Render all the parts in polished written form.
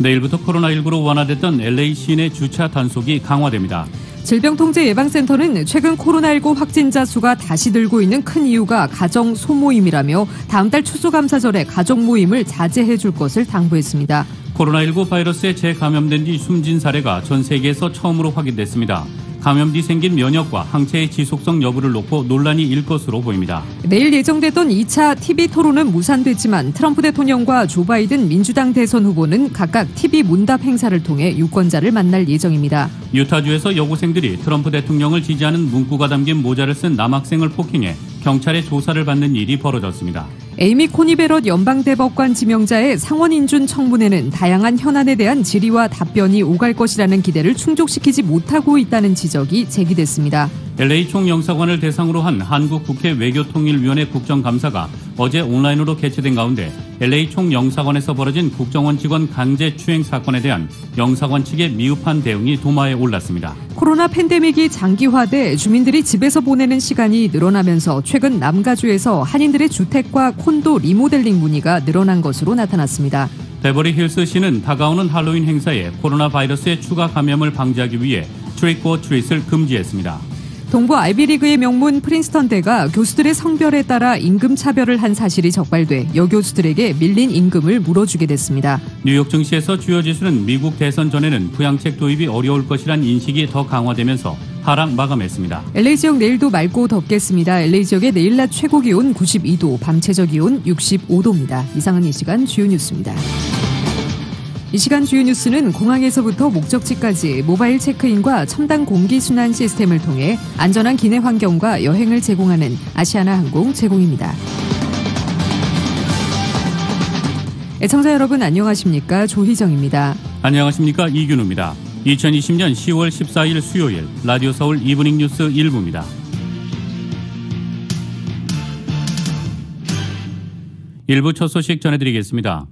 내일부터 코로나19로 완화됐던 LA 시내 주차 단속이 강화됩니다. 질병통제예방센터는 최근 코로나19 확진자 수가 다시 늘고 있는 큰 이유가 가정 소모임이라며 다음 달 추수감사절에 가족 모임을 자제해 줄 것을 당부했습니다. 코로나19 바이러스에 재감염된 뒤 숨진 사례가 전 세계에서 처음으로 확인됐습니다. 감염 뒤 생긴 면역과 항체의 지속성 여부를 놓고 논란이 일 것으로 보입니다. 내일 예정됐던 2차 TV 토론은 무산됐지만 트럼프 대통령과 조 바이든 민주당 대선 후보는 각각 TV 문답 행사를 통해 유권자를 만날 예정입니다. 유타주에서 여고생들이 트럼프 대통령을 지지하는 문구가 담긴 모자를 쓴 남학생을 폭행해 경찰의 조사를 받는 일이 벌어졌습니다. 에이미 코니 베럿 연방대법관 지명자의 상원 인준 청문회는 다양한 현안에 대한 질의와 답변이 오갈 것이라는 기대를 충족시키지 못하고 있다는 지적이 제기됐습니다. LA 총영사관을 대상으로 한 한국국회 외교통일위원회 국정감사가 어제 온라인으로 개최된 가운데 LA 총영사관에서 벌어진 국정원 직원 강제추행 사건에 대한 영사관 측의 미흡한 대응이 도마에 올랐습니다. 코로나 팬데믹이 장기화돼 주민들이 집에서 보내는 시간이 늘어나면서 최근 남가주에서 한인들의 주택과 콘도 리모델링 문의가 늘어난 것으로 나타났습니다. 베버리 힐스시는 다가오는 할로윈 행사에 코로나 바이러스의 추가 감염을 방지하기 위해 트릭 오 트릿을 금지했습니다. 동부 아이비리그의 명문 프린스턴대가 교수들의 성별에 따라 임금 차별을 한 사실이 적발돼 여교수들에게 밀린 임금을 물어주게 됐습니다. 뉴욕 증시에서 주요 지수는 미국 대선 전에는 부양책 도입이 어려울 것이란 인식이 더 강화되면서 하락 마감했습니다. LA 지역 내일도 맑고 덥겠습니다. LA 지역의 내일 낮 최고 기온 92도, 밤 최저 기온 65도입니다. 이상은 이 시간 주요 뉴스입니다. 이 시간 주요 뉴스는 공항에서부터 목적지까지 모바일 체크인과 첨단 공기순환 시스템을 통해 안전한 기내 환경과 여행을 제공하는 아시아나항공 제공입니다. 애청자 여러분 안녕하십니까? 조희정입니다. 안녕하십니까? 이균우입니다. 2020년 10월 14일 수요일 라디오 서울 이브닝 뉴스 1부입니다. 일부 첫 소식 전해드리겠습니다.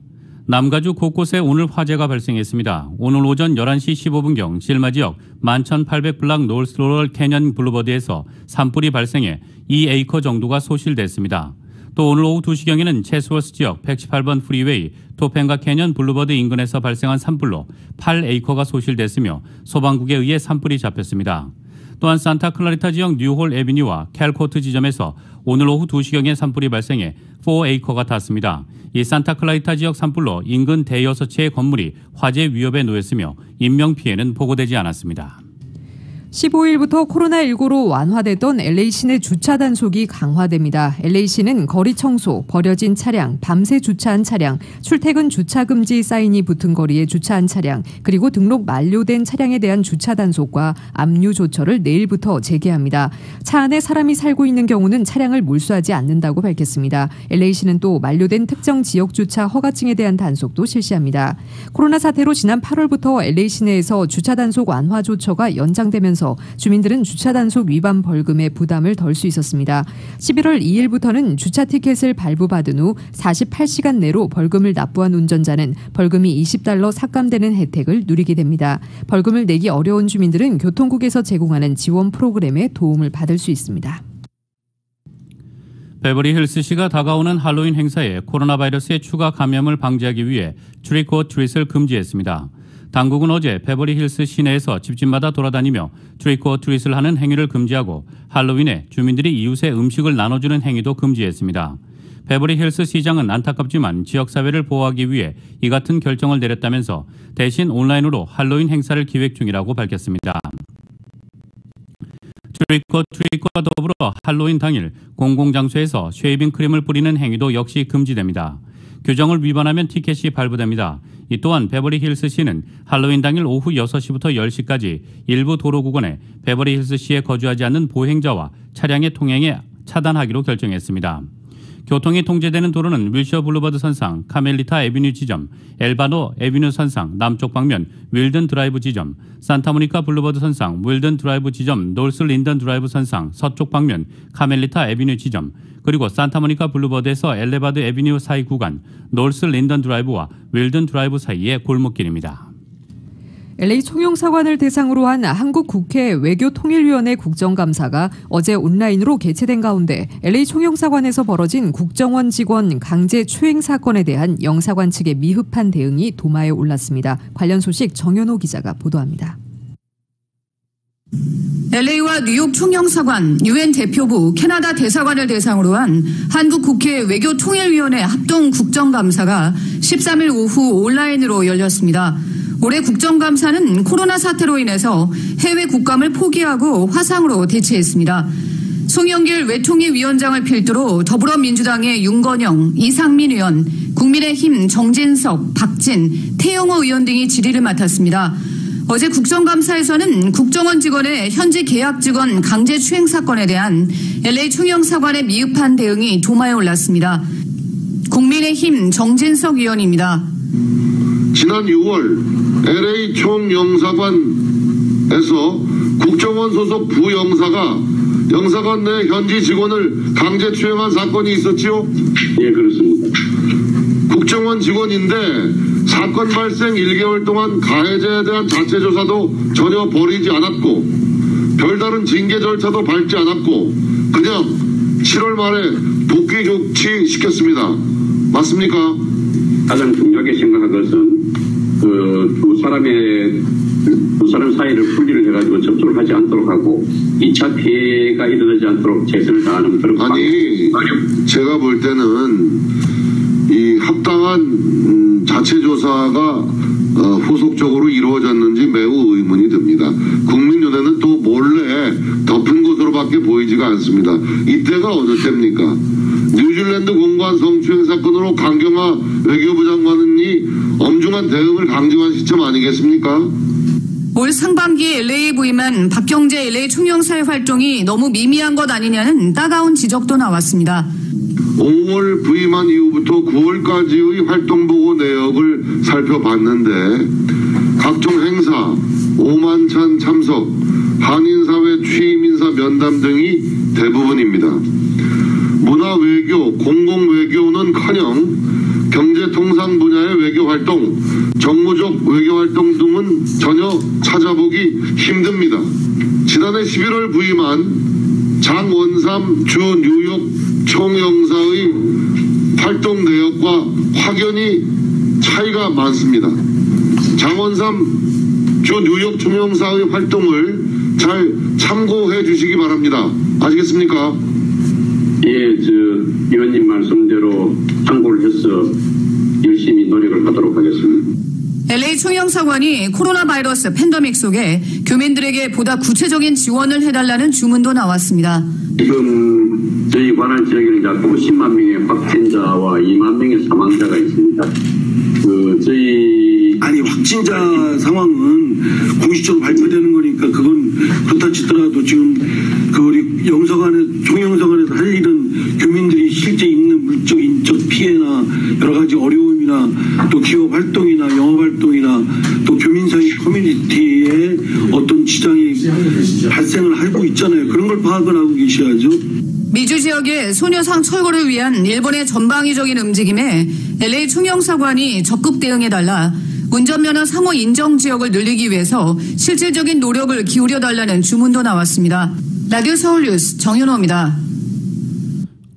남가주 곳곳에 오늘 화재가 발생했습니다. 오늘 오전 11시 15분경 실마 지역 11,800블락 노스로럴 캐년 블루버드에서 산불이 발생해 2에이커 정도가 소실됐습니다. 또 오늘 오후 2시경에는 체스워스 지역 118번 프리웨이 토펜가 캐년 블루버드 인근에서 발생한 산불로 8에이커가 소실됐으며 소방국에 의해 산불이 잡혔습니다. 또한 산타클라리타 지역 뉴홀 애비뉴와 캘코트 지점에서 오늘 오후 2시경에 산불이 발생해 4에이커가 탔습니다. 이 산타클라리타 지역 산불로 인근 대여섯 채의 건물이 화재 위협에 놓였으며 인명피해는 보고되지 않았습니다. 15일부터 코로나19로 완화됐던 LA 시내 주차 단속이 강화됩니다. LA시는 거리 청소, 버려진 차량, 밤새 주차한 차량, 출퇴근 주차 금지 사인이 붙은 거리에 주차한 차량, 그리고 등록 만료된 차량에 대한 주차 단속과 압류 조처를 내일부터 재개합니다. 차 안에 사람이 살고 있는 경우는 차량을 몰수하지 않는다고 밝혔습니다. LA시는 또 만료된 특정 지역 주차 허가증에 대한 단속도 실시합니다. 코로나 사태로 지난 8월부터 LA 시내에서 주차 단속 완화 조처가 연장되면서 주민들은 주차 단속 위반 벌금의 부담을 덜 수 있었습니다. 11월 2일부터는 주차 티켓을 발부받은 후 48시간 내로 벌금을 납부한 운전자는 벌금이 $20 삭감되는 혜택을 누리게 됩니다. 벌금을 내기 어려운 주민들은 교통국에서 제공하는 지원 프로그램에 도움을 받을 수 있습니다. 베버리 힐스시가 다가오는 할로윈 행사에 코로나 바이러스의 추가 감염을 방지하기 위해 트릭 오 트릿을 금지했습니다. 당국은 어제 베버리 힐스 시내에서 집집마다 돌아다니며 트릭 오 트릿을 하는 행위를 금지하고 할로윈에 주민들이 이웃의 음식을 나눠주는 행위도 금지했습니다. 베버리 힐스 시장은 안타깝지만 지역사회를 보호하기 위해 이 같은 결정을 내렸다면서 대신 온라인으로 할로윈 행사를 기획 중이라고 밝혔습니다. 트릭 오 트릿과 더불어 할로윈 당일 공공장소에서 쉐이빙 크림을 뿌리는 행위도 역시 금지됩니다. 규정을 위반하면 티켓이 발부됩니다. 이 또한 베버리 힐스시는 할로윈 당일 오후 6시부터 10시까지 일부 도로 구간에 베버리 힐스시에 거주하지 않는 보행자와 차량의 통행에 차단하기로 결정했습니다. 교통이 통제되는 도로는 윌셔 블루버드 선상, 카멜리타 애비뉴 지점, 엘바노 애비뉴 선상, 남쪽 방면 윌든 드라이브 지점, 산타모니카 블루버드 선상, 윌든 드라이브 지점, 노스 린던 드라이브 선상, 서쪽 방면 카멜리타 애비뉴 지점, 그리고 산타모니카 블루버드에서 엘레바드 애비뉴 사이 구간, 노스 린던 드라이브와 윌든 드라이브 사이의 골목길입니다. LA 총영사관을 대상으로 한 한국국회 외교통일위원회 국정감사가 어제 온라인으로 개최된 가운데 LA 총영사관에서 벌어진 국정원 직원 강제 추행 사건에 대한 영사관 측의 미흡한 대응이 도마에 올랐습니다. 관련 소식 정현호 기자가 보도합니다. LA와 뉴욕 총영사관, 유엔 대표부, 캐나다 대사관을 대상으로 한 한국국회 외교통일위원회 합동 국정감사가 13일 오후 온라인으로 열렸습니다. 올해 국정감사는 코로나 사태로 인해서 해외 국감을 포기하고 화상으로 대체했습니다. 송영길 외통위위원장을 필두로 더불어민주당의 윤건영, 이상민 의원, 국민의힘 정진석, 박진, 태영호 의원 등이 질의를 맡았습니다. 어제 국정감사에서는 국정원 직원의 현지 계약 직원 강제 추행 사건에 대한 LA 총영사관의 미흡한 대응이 도마에 올랐습니다. 국민의힘 정진석 의원입니다. 지난 6월 LA 총영사관에서 국정원 소속 부영사가 영사관 내 현지 직원을 강제 추행한 사건이 있었지요? 예, 그렇습니다. 국정원 직원인데 사건 발생 1개월 동안 가해자에 대한 자체 조사도 전혀 벌이지 않았고 별다른 징계 절차도 밟지 않았고 그냥 7월 말에 복귀 조치시켰습니다. 맞습니까? 가장 중요하게 생각한 것은 두 사람 사이를 분리를 해가지고 접촉을 하지 않도록 하고 2차 피해가 일어나지 않도록 최선을 다하는 그런 아니 제가 볼 때는 이 합당한 자체 조사가 후속적으로 이루어졌는지 매우 의문이 듭니다. 국민연대는 또 몰래 덮은 것으로밖에 보이지가 않습니다. 이때가 어느 때입니까? 뉴질랜드 공관 성추행 사건으로 강경화 외교부 장관이 엄중한 대응을 강조한 시점 아니겠습니까? 올 상반기에 LA에 부임한 박경재 LA 총영사의 활동이 너무 미미한 것 아니냐는 따가운 지적도 나왔습니다. 5월 부임한 이후부터 9월까지의 활동보고 내역을 살펴봤는데 각종 행사, 오만찬 참석, 한인사회 취임인사 면담 등이 대부분입니다. 문화외교, 공공외교는커녕 경제통상 분야의 외교활동, 정무적 외교활동 등은 전혀 찾아보기 힘듭니다. 지난해 11월 부임한 장원삼 주 뉴욕 총영사의 활동 내역과 확연히 차이가 많습니다. 장원삼 주 뉴욕 총영사의 활동을 잘 참고해 주시기 바랍니다. 아시겠습니까? 예, 의원님 말씀대로 참고를 해서 열심히 노력을 하도록 하겠습니다. LA 총영사관이 코로나 바이러스 팬데믹 속에 교민들에게 보다 구체적인 지원을 해달라는 주문도 나왔습니다. 지금 저희 관할 지역에는 약 50만 명의 확진자와 2만 명의 사망자가 있습니다. 아니 확진자 상황은 공식적으로 발표되는 거니까 그건 그렇다 치더라도 지금 우리 총영사관에서 할 일은 교민들이 실제 있는 물적 인적 피해나 여러 가지 어려움이나 또 기업 활동이나 영업 활동이나 또 교민 사이 커뮤니티에 어떤 지장이 발생을 하고 있잖아요. 그런 걸 파악을 하고 계셔야죠. 미주 지역의 소녀상 철거를 위한 일본의 전방위적인 움직임에 LA 총영사관이 적극 대응해달라 운전면허 상호 인정 지역을 늘리기 위해서 실질적인 노력을 기울여달라는 주문도 나왔습니다. 라디오 서울뉴스 정현호입니다.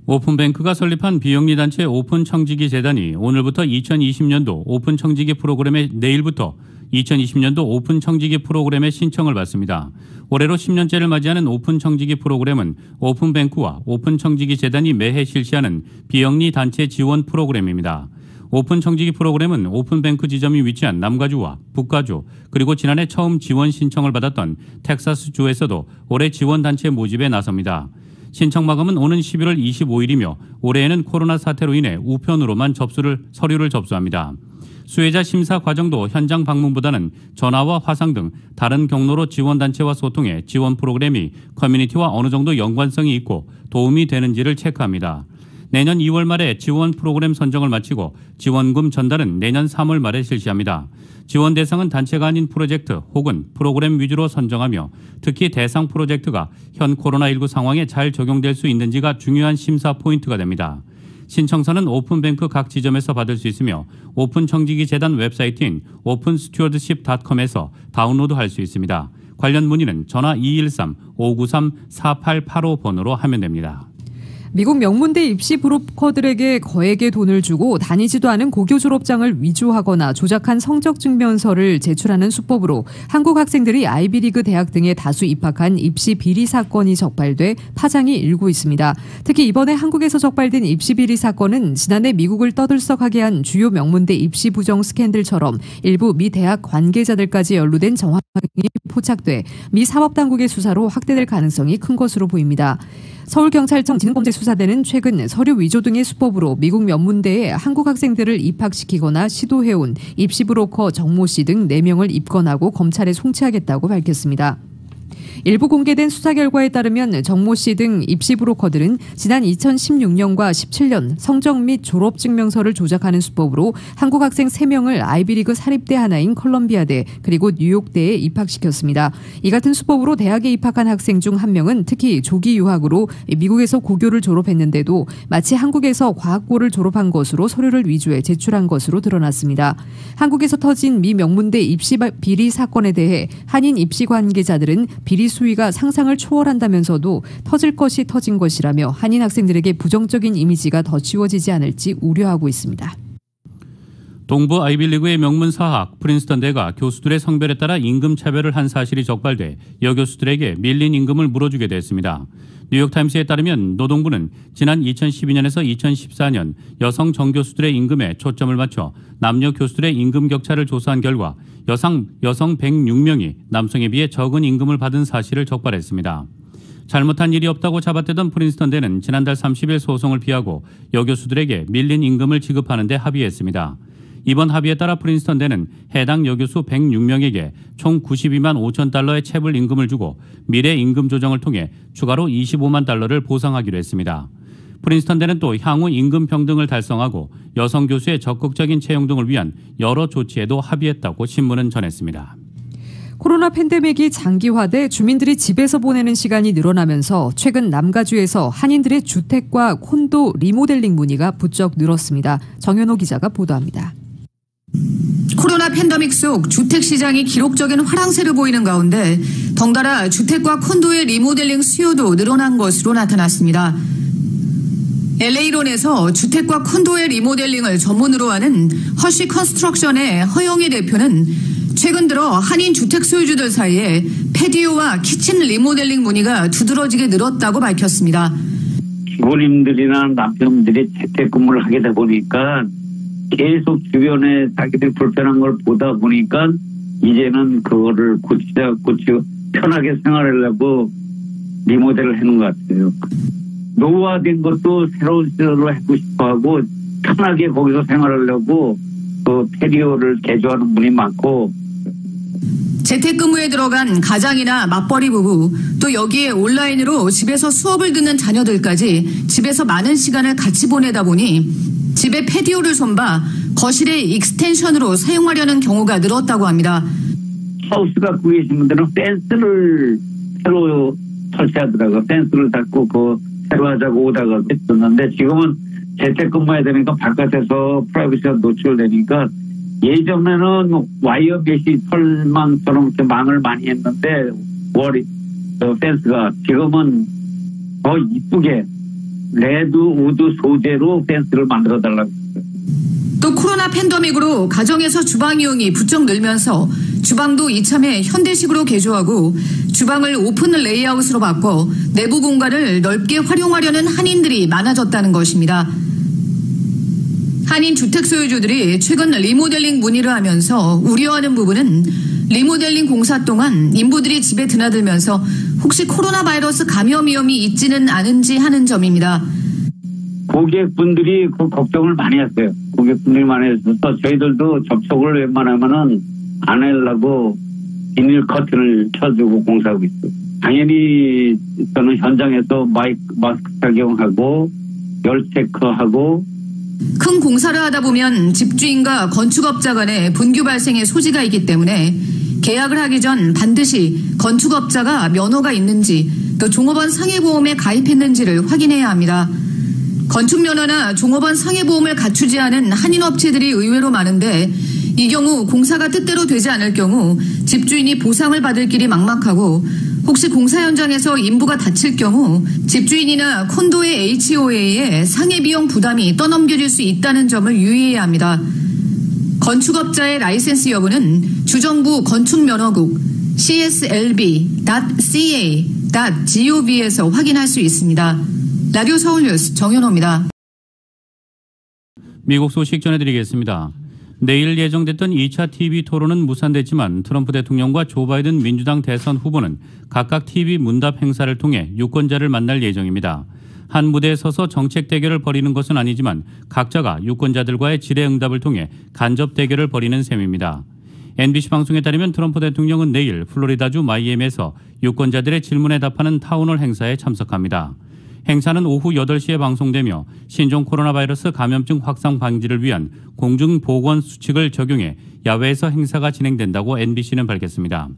오픈뱅크가 설립한 비영리 단체 오픈청지기 재단이 오늘부터 2020년도 오픈청지기 프로그램에 내일부터 2020년도 오픈청지기 프로그램에 신청을 받습니다. 올해로 10년째를 맞이하는 오픈청지기 프로그램은 오픈뱅크와 오픈청지기 재단이 매해 실시하는 비영리 단체 지원 프로그램입니다. 오픈청지기 프로그램은 오픈뱅크 지점이 위치한 남가주와 북가주 그리고 지난해 처음 지원 신청을 받았던 텍사스주에서도 올해 지원단체 모집에 나섭니다. 신청 마감은 오는 11월 25일이며 올해에는 코로나 사태로 인해 우편으로만 서류를 접수합니다. 수혜자 심사 과정도 현장 방문보다는 전화와 화상 등 다른 경로로 지원단체와 소통해 지원 프로그램이 커뮤니티와 어느 정도 연관성이 있고 도움이 되는지를 체크합니다. 내년 2월 말에 지원 프로그램 선정을 마치고 지원금 전달은 내년 3월 말에 실시합니다. 지원 대상은 단체가 아닌 프로젝트 혹은 프로그램 위주로 선정하며 특히 대상 프로젝트가 현 코로나19 상황에 잘 적용될 수 있는지가 중요한 심사 포인트가 됩니다. 신청서는 오픈뱅크 각 지점에서 받을 수 있으며 오픈청지기 재단 웹사이트인 openstewardship.com에서 다운로드할 수 있습니다. 관련 문의는 전화 213-593-4885번으로 하면 됩니다. 미국 명문대 입시 브로커들에게 거액의 돈을 주고 다니지도 않은 고교 졸업장을 위조하거나 조작한 성적 증명서를 제출하는 수법으로 한국 학생들이 아이비리그 대학 등에 다수 입학한 입시 비리 사건이 적발돼 파장이 일고 있습니다. 특히 이번에 한국에서 적발된 입시 비리 사건은 지난해 미국을 떠들썩하게 한 주요 명문대 입시 부정 스캔들처럼 일부 미 대학 관계자들까지 연루된 정황이 포착돼 미 사법당국의 수사로 확대될 가능성이 큰 것으로 보입니다. 서울경찰청 지능범죄수사대는 최근 서류 위조 등의 수법으로 미국 명문대에 한국 학생들을 입학시키거나 시도해온 입시 브로커 정모 씨 등 4명을 입건하고 검찰에 송치하겠다고 밝혔습니다. 일부 공개된 수사 결과에 따르면 정모 씨 등 입시 브로커들은 지난 2016년과 17년 성적 및 졸업 증명서를 조작하는 수법으로 한국 학생 3명을 아이비리그 사립대 하나인 컬럼비아대 그리고 뉴욕대에 입학시켰습니다. 이 같은 수법으로 대학에 입학한 학생 중 1명은 특히 조기 유학으로 미국에서 고교를 졸업했는데도 마치 한국에서 과학고를 졸업한 것으로 서류를 위조해 제출한 것으로 드러났습니다. 한국에서 터진 미 명문대 입시 비리 사건에 대해 한인 입시 관계자들은 비리 수위가 상상을 초월한다면서도 터질 것이 터진 것이라며 한인 학생들에게 부정적인 이미지가 더 지워지지 않을지 우려하고 있습니다. 동부 아이비리그의 명문 사학 프린스턴대가 교수들의 성별에 따라 임금 차별을 한 사실이 적발돼 여교수들에게 밀린 임금을 물어주게 됐습니다. 뉴욕타임스에 따르면 노동부는 지난 2012년에서 2014년 여성 정교수들의 임금에 초점을 맞춰 남녀 교수들의 임금 격차를 조사한 결과 여성 106명이 남성에 비해 적은 임금을 받은 사실을 적발했습니다. 잘못한 일이 없다고 잡아떼던 프린스턴대는 지난달 30일 소송을 피하고 여교수들에게 밀린 임금을 지급하는 데 합의했습니다. 이번 합의에 따라 프린스턴대는 해당 여교수 106명에게 총 92만 5천 달러의 체불 임금을 주고 미래 임금 조정을 통해 추가로 25만 달러를 보상하기로 했습니다. 프린스턴대는 또 향후 임금 평등을 달성하고 여성 교수의 적극적인 채용 등을 위한 여러 조치에도 합의했다고 신문은 전했습니다. 코로나 팬데믹이 장기화돼 주민들이 집에서 보내는 시간이 늘어나면서 최근 남가주에서 한인들의 주택과 콘도 리모델링 문의가 부쩍 늘었습니다. 정현호 기자가 보도합니다. 코로나 팬데믹 속 주택 시장이 기록적인 화랑세를 보이는 가운데 덩달아 주택과 콘도의 리모델링 수요도 늘어난 것으로 나타났습니다. LA론에서 주택과 콘도의 리모델링을 전문으로 하는 허쉬 컨스트럭션의 허영희 대표는 최근 들어 한인 주택 소유주들 사이에 패디오와 키친 리모델링 문의가 두드러지게 늘었다고 밝혔습니다. 부모님들이나 남편들이 재택근무를 하게 되다 보니까 계속 주변에 자기들이 불편한 걸 보다 보니까 이제는 그거를 고치고 편하게 생활하려고 리모델을 해놓은 것 같아요. 노후화된 것도 새로운 시설로 하고 싶어하고 편하게 거기서 생활하려고 그 패디오를 개조하는 분이 많고 재택근무에 들어간 가장이나 맞벌이 부부 또 여기에 온라인으로 집에서 수업을 듣는 자녀들까지 집에서 많은 시간을 같이 보내다 보니 집에 패디오를 손봐 거실의 익스텐션으로 사용하려는 경우가 늘었다고 합니다. 하우스 갖고 계신 분들은 펜스를 새로 설치하더라고요. 펜스를 닫고 새로 하자고 오다가 했었는데 지금은 재택근무해야 되니까 바깥에서 프라이버시가 노출되니까 예전에는 와이어 메시 털망처럼 이렇게 망을 많이 했는데 펜스가 지금은 더 이쁘게 레드 우드 소재로 펜스를 만들어달라고 했어요. 또 코로나 팬데믹으로 가정에서 주방 이용이 부쩍 늘면서 주방도 이참에 현대식으로 개조하고 주방을 오픈 레이아웃으로 바꿔 내부 공간을 넓게 활용하려는 한인들이 많아졌다는 것입니다. 한인 주택 소유주들이 최근 리모델링 문의를 하면서 우려하는 부분은 리모델링 공사 동안 인부들이 집에 드나들면서 혹시 코로나 바이러스 감염 위험이 있지는 않은지 하는 점입니다. 고객분들이 그 걱정을 많이 했어요. 고객분들이 많이 해서 저희들도 접촉을 웬만하면은 안 하려고 비닐 커튼을 쳐주고 공사하고 있어요. 당연히 저는 현장에서 마스크 착용하고 열 체크하고 큰 공사를 하다 보면 집주인과 건축업자 간에 분규 발생의 소지가 있기 때문에 계약을 하기 전 반드시 건축업자가 면허가 있는지 또 종업원 상해보험에 가입했는지를 확인해야 합니다. 건축면허나 종업원 상해보험을 갖추지 않은 한인업체들이 의외로 많은데 이 경우 공사가 뜻대로 되지 않을 경우 집주인이 보상을 받을 길이 막막하고 혹시 공사 현장에서 인부가 다칠 경우 집주인이나 콘도의 HOA에 상해비용 부담이 떠넘겨질 수 있다는 점을 유의해야 합니다. 건축업자의 라이센스 여부는 주정부 건축면허국 cslb.ca.gov에서 확인할 수 있습니다. 라디오 서울뉴스 정현호입니다. 미국 소식 전해드리겠습니다. 내일 예정됐던 2차 TV 토론은 무산됐지만 트럼프 대통령과 조 바이든 민주당 대선 후보는 각각 TV 문답 행사를 통해 유권자를 만날 예정입니다. 한 무대에 서서 정책 대결을 벌이는 것은 아니지만 각자가 유권자들과의 질의응답을 통해 간접 대결을 벌이는 셈입니다. NBC 방송에 따르면 트럼프 대통령은 내일 플로리다주 마이애미에서 유권자들의 질문에 답하는 타운홀 행사에 참석합니다. 행사는 오후 8시에 방송되며 신종 코로나 바이러스 감염증 확산 방지를 위한 공중보건 수칙을 적용해 야외에서 행사가 진행된다고 NBC는 밝혔습니다.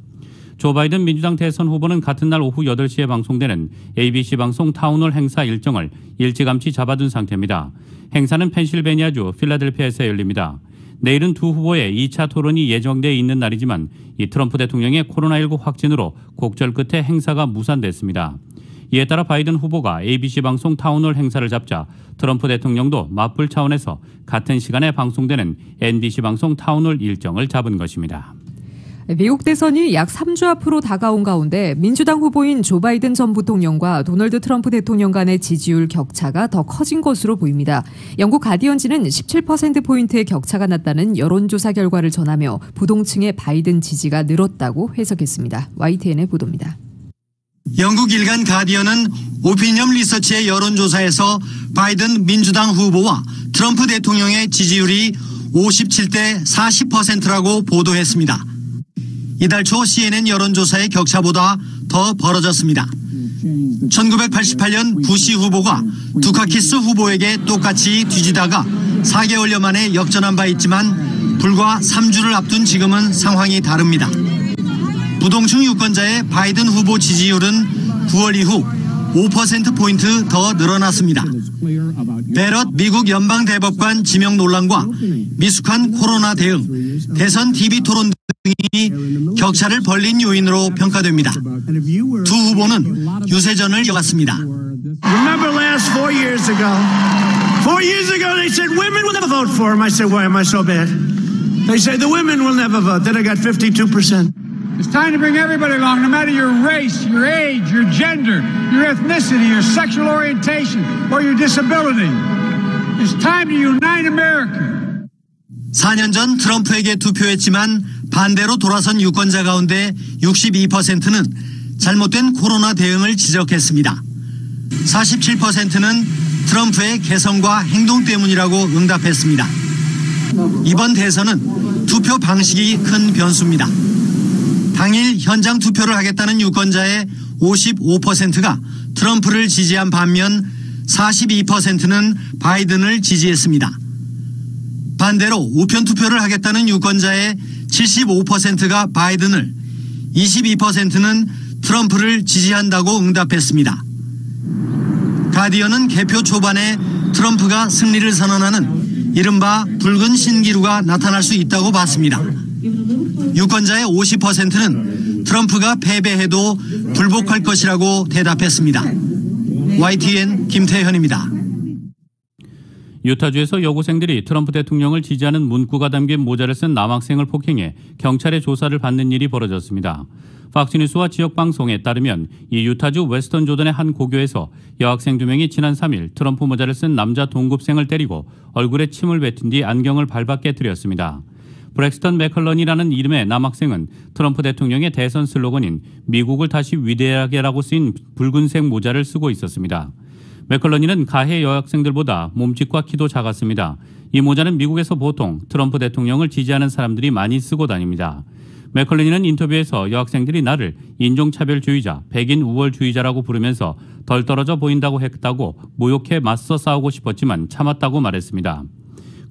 조 바이든 민주당 대선 후보는 같은 날 오후 8시에 방송되는 ABC 방송 타운홀 행사 일정을 일찌감치 잡아둔 상태입니다. 행사는 펜실베니아주 필라델피아에서 열립니다. 내일은 두 후보의 2차 토론이 예정되어 있는 날이지만 이 트럼프 대통령의 코로나19 확진으로 곡절 끝에 행사가 무산됐습니다. 이에 따라 바이든 후보가 ABC 방송 타운홀 행사를 잡자 트럼프 대통령도 맞불 차원에서 같은 시간에 방송되는 NBC 방송 타운홀 일정을 잡은 것입니다. 미국 대선이 약 3주 앞으로 다가온 가운데 민주당 후보인 조 바이든 전 부통령과 도널드 트럼프 대통령 간의 지지율 격차가 더 커진 것으로 보입니다. 영국 가디언지는 17%포인트의 격차가 났다는 여론조사 결과를 전하며 부동층의 바이든 지지가 늘었다고 해석했습니다. YTN의 보도입니다. 영국 일간 가디언은 오피니언 리서치의 여론조사에서 바이든 민주당 후보와 트럼프 대통령의 지지율이 57대 40%라고 보도했습니다. 이달 초 CNN 여론조사의 격차보다 더 벌어졌습니다. 1988년 부시 후보가 두카키스 후보에게 똑같이 뒤지다가 4개월여 만에 역전한 바 있지만 불과 3주를 앞둔 지금은 상황이 다릅니다. 부동층 유권자의 바이든 후보 지지율은 9월 이후 5%포인트 더 늘어났습니다. 베럿 미국 연방대법관 지명 논란과 미숙한 코로나 대응, 대선 TV 토론 등이 격차를 벌린 요인으로 평가됩니다. 두 후보는 유세전을 이어갔습니다. Remember last 4 years ago they said women will never vote for him. I said, why am I so bad? They said the women will never vote. Then I got 52%. It's time to bring everybody along, no matter your race, your age, your gender, your ethnicity, your sexual orientation, or your disability. It's time to unite America. 4년 전 트럼프에게 투표했지만 반대로 돌아선 유권자 가운데 62%는 잘못된 코로나 대응을 지적했습니다. 47%는 트럼프의 개성과 행동 때문이라고 응답했습니다. 이번 대선은 투표 방식이 큰 변수입니다. 당일 현장 투표를 하겠다는 유권자의 55%가 트럼프를 지지한 반면 42%는 바이든을 지지했습니다. 반대로 우편 투표를 하겠다는 유권자의 75%가 바이든을, 22%는 트럼프를 지지한다고 응답했습니다. 가디언은 개표 초반에 트럼프가 승리를 선언하는 이른바 붉은 신기루가 나타날 수 있다고 봤습니다. 유권자의 50%는 트럼프가 패배해도 불복할 것이라고 대답했습니다. YTN 김태현입니다. 유타주에서 여고생들이 트럼프 대통령을 지지하는 문구가 담긴 모자를 쓴 남학생을 폭행해 경찰의 조사를 받는 일이 벌어졌습니다. 팍스뉴스와 지역방송에 따르면 이 유타주 웨스턴 조던의 한 고교에서 여학생 2명이 지난 3일 트럼프 모자를 쓴 남자 동급생을 때리고 얼굴에 침을 뱉은 뒤 안경을 밟아 깨뜨렸습니다. 브렉스턴 맥컬런이라는 이름의 남학생은 트럼프 대통령의 대선 슬로건인 미국을 다시 위대하게라고 쓰인 붉은색 모자를 쓰고 있었습니다. 맥컬런이는 가해 여학생들보다 몸집과 키도 작았습니다. 이 모자는 미국에서 보통 트럼프 대통령을 지지하는 사람들이 많이 쓰고 다닙니다. 맥컬런이는 인터뷰에서 여학생들이 나를 인종차별주의자, 백인 우월주의자라고 부르면서 덜 떨어져 보인다고 했다고 모욕해 맞서 싸우고 싶었지만 참았다고 말했습니다.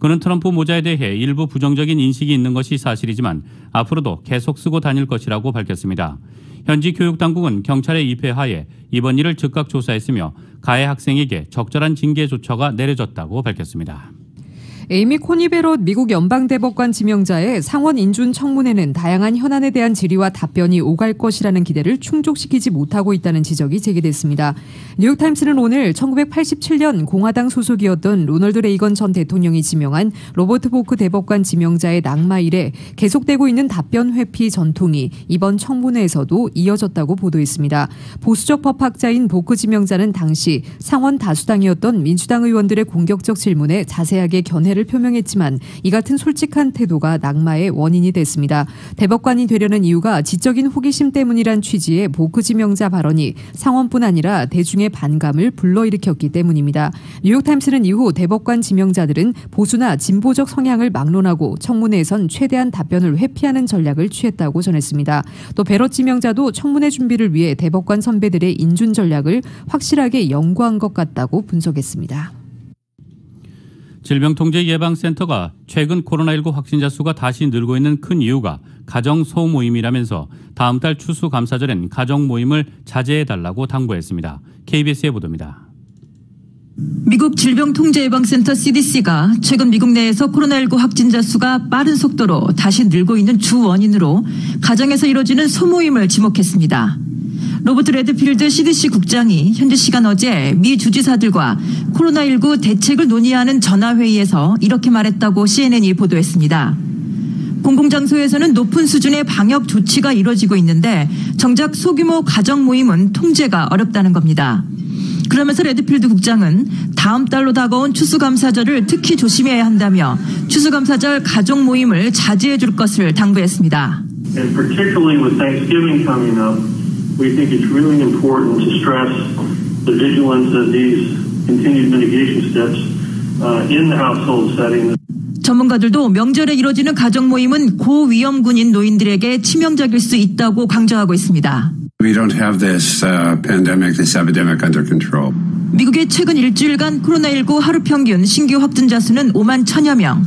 그는 트럼프 모자에 대해 일부 부정적인 인식이 있는 것이 사실이지만 앞으로도 계속 쓰고 다닐 것이라고 밝혔습니다. 현지 교육당국은 경찰의 입회하에 이번 일을 즉각 조사했으며 가해 학생에게 적절한 징계 조처가 내려졌다고 밝혔습니다. 에이미 코니 베롯 미국 연방대법관 지명자의 상원 인준 청문회는 다양한 현안에 대한 질의와 답변이 오갈 것이라는 기대를 충족시키지 못하고 있다는 지적이 제기됐습니다. 뉴욕타임스는 오늘 1987년 공화당 소속이었던 로널드 레이건 전 대통령이 지명한 로버트 보크 대법관 지명자의 낙마 이래 계속되고 있는 답변 회피 전통이 이번 청문회에서도 이어졌다고 보도했습니다. 보수적 법학자인 보크 지명자는 당시 상원 다수당이었던 민주당 의원들의 공격적 질문에 자세하게 견해를 표명했지만 이 같은 솔직한 태도가 낙마의 원인이 됐습니다. 대법관이 되려는 이유가 지적인 호기심 때문이란 취지의 보크 지명자 발언이 상원뿐 아니라 대중의 반감을 불러일으켰기 때문입니다. 뉴욕타임스는 이후 대법관 지명자들은 보수나 진보적 성향을 막론하고 청문회에선 최대한 답변을 회피하는 전략을 취했다고 전했습니다. 또 베롯 지명자도 청문회 준비를 위해 대법관 선배들의 인준 전략을 확실하게 연구한 것 같다고 분석했습니다. 질병통제예방센터가 최근 코로나19 확진자 수가 다시 늘고 있는 큰 이유가 가정 소모임이라면서 다음 달 추수감사절엔 가정 모임을 자제해달라고 당부했습니다. KBS의 보도입니다. 미국 질병통제예방센터 CDC가 최근 미국 내에서 코로나19 확진자 수가 빠른 속도로 다시 늘고 있는 주 원인으로 가정에서 이뤄지는 소모임을 지목했습니다. 로버트 레드필드 CDC 국장이 현지 시간 어제 미 주지사들과 코로나19 대책을 논의하는 전화회의에서 이렇게 말했다고 CNN이 보도했습니다. 공공장소에서는 높은 수준의 방역 조치가 이뤄지고 있는데 정작 소규모 가정 모임은 통제가 어렵다는 겁니다. 그러면서 레드필드 국장은 다음 달로 다가온 추수감사절을 특히 조심해야 한다며 추수감사절 가족 모임을 자제해 줄 것을 당부했습니다. And particularly with Thanksgiving coming up, we think it's really important to stress the vigilance of these continued mitigation steps in the household setting. 전문가들도 명절에 이뤄지는 가정 모임은 고위험군인 노인들에게 치명적일 수 있다고 강조하고 있습니다. We don't have this pandemic, this epidemic under control. 미국의 최근 일주일간 코로나19 하루 평균 신규 확진자 수는 5만 1,000여 명.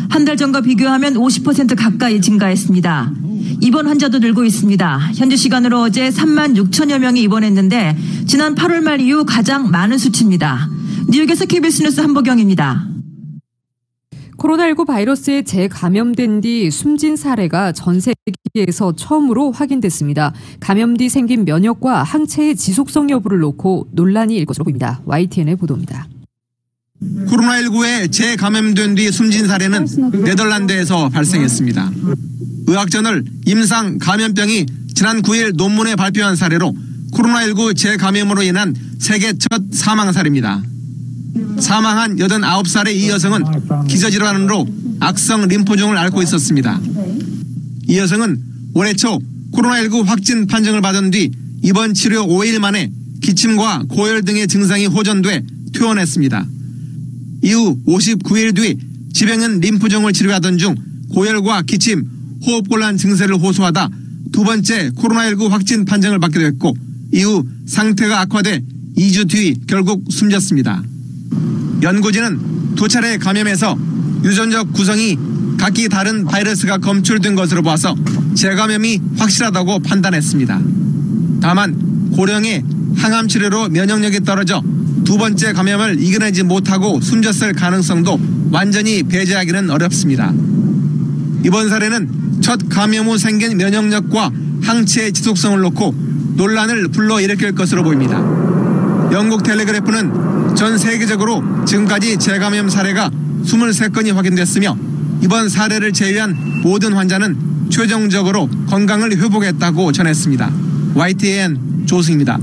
한 달 전과 비교하면 50% 가까이 증가했습니다. 입원 환자도 늘고 있습니다. 현지 시간으로 어제 3만 6천여 명이 입원했는데 지난 8월 말 이후 가장 많은 수치입니다. 뉴욕에서 KBS 뉴스 한보경입니다. 코로나19 바이러스에 재감염된 뒤 숨진 사례가 전 세계에서 처음으로 확인됐습니다. 감염 뒤 생긴 면역과 항체의 지속성 여부를 놓고 논란이 일 것으로 보입니다. YTN의 보도입니다. 코로나19에 재감염된 뒤 숨진 사례는 네덜란드에서 발생했습니다. 의학저널 임상 감염병이 지난 9일 논문에 발표한 사례로 코로나19 재감염으로 인한 세계 첫 사망 사례입니다. 사망한 89살의 이 여성은 기저질환으로 악성 림포종을 앓고 있었습니다. 이 여성은 올해 초 코로나19 확진 판정을 받은 뒤 입원 치료 5일 만에 기침과 고열 등의 증상이 호전돼 퇴원했습니다. 이후 59일 뒤 지병은 림포종을 치료하던 중 고열과 기침, 호흡곤란 증세를 호소하다 두 번째 코로나19 확진 판정을 받게 됐고 이후 상태가 악화돼 2주 뒤 결국 숨졌습니다. 연구진은 두 차례 감염에서 유전적 구성이 각기 다른 바이러스가 검출된 것으로 봐서 재감염이 확실하다고 판단했습니다. 다만 고령의 항암 치료로 면역력이 떨어져 두 번째 감염을 이겨내지 못하고 숨졌을 가능성도 완전히 배제하기는 어렵습니다. 이번 사례는 첫 감염 후 생긴 면역력과 항체의 지속성을 놓고 논란을 불러일으킬 것으로 보입니다. 영국 텔레그래프는 전 세계적으로 지금까지 재감염 사례가 23건이 확인됐으며 이번 사례를 제외한 모든 환자는 최종적으로 건강을 회복했다고 전했습니다. YTN 조승입니다.